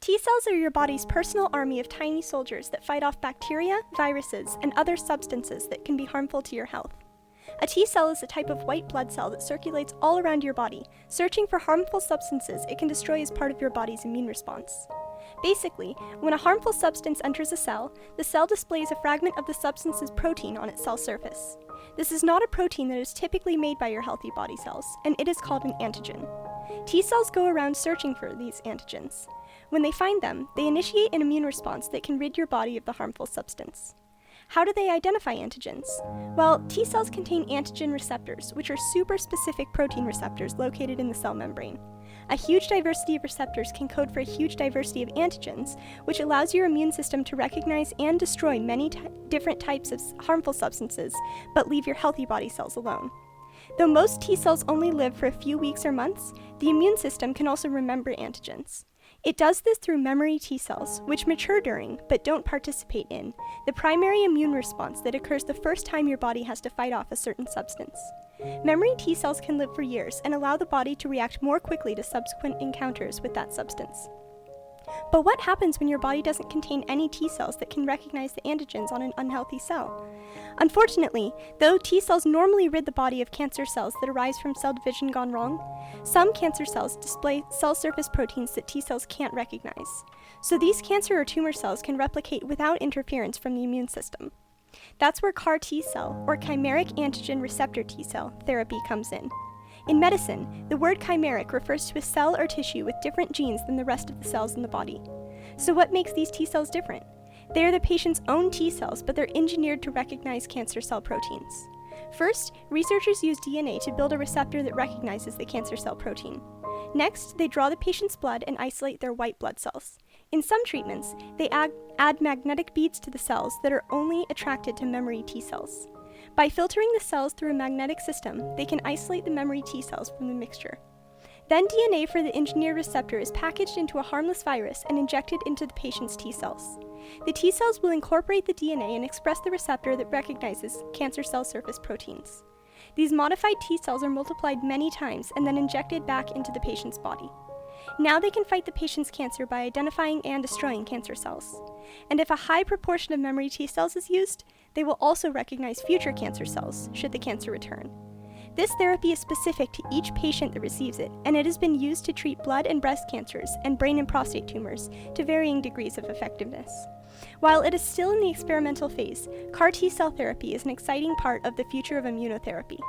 T cells are your body's personal army of tiny soldiers that fight off bacteria, viruses, and other substances that can be harmful to your health. A T cell is a type of white blood cell that circulates all around your body, searching for harmful substances it can destroy as part of your body's immune response. Basically, when a harmful substance enters a cell, the cell displays a fragment of the substance's protein on its cell surface. This is not a protein that is typically made by your healthy body cells, and it is called an antigen. T cells go around searching for these antigens. When they find them, they initiate an immune response that can rid your body of the harmful substance. How do they identify antigens? Well, T cells contain antigen receptors, which are super-specific protein receptors located in the cell membrane. A huge diversity of receptors can code for a huge diversity of antigens, which allows your immune system to recognize and destroy many different types of harmful substances, but leave your healthy body cells alone. Though most T cells only live for a few weeks or months, the immune system can also remember antigens. It does this through memory T cells, which mature during, but don't participate in, the primary immune response that occurs the first time your body has to fight off a certain substance. Memory T cells can live for years and allow the body to react more quickly to subsequent encounters with that substance. But what happens when your body doesn't contain any T cells that can recognize the antigens on an unhealthy cell? Unfortunately, though T cells normally rid the body of cancer cells that arise from cell division gone wrong, some cancer cells display cell surface proteins that T cells can't recognize. So these cancer or tumor cells can replicate without interference from the immune system. That's where CAR T cell, or chimeric antigen receptor T cell, therapy comes in. In medicine, the word chimeric refers to a cell or tissue with different genes than the rest of the cells in the body. So what makes these T cells different? They are the patient's own T cells, but they're engineered to recognize cancer cell proteins. First, researchers use DNA to build a receptor that recognizes the cancer cell protein. Next, they draw the patient's blood and isolate their white blood cells. In some treatments, they add magnetic beads to the cells that are only attracted to memory T cells. By filtering the cells through a magnetic system, they can isolate the memory T cells from the mixture. Then DNA for the engineered receptor is packaged into a harmless virus and injected into the patient's T cells. The T cells will incorporate the DNA and express the receptor that recognizes cancer cell surface proteins. These modified T cells are multiplied many times and then injected back into the patient's body. Now they can fight the patient's cancer by identifying and destroying cancer cells. And if a high proportion of memory T cells is used, they will also recognize future cancer cells, should the cancer return. This therapy is specific to each patient that receives it, and it has been used to treat blood and breast cancers and brain and prostate tumors to varying degrees of effectiveness. While it is still in the experimental phase, CAR T cell therapy is an exciting part of the future of immunotherapy.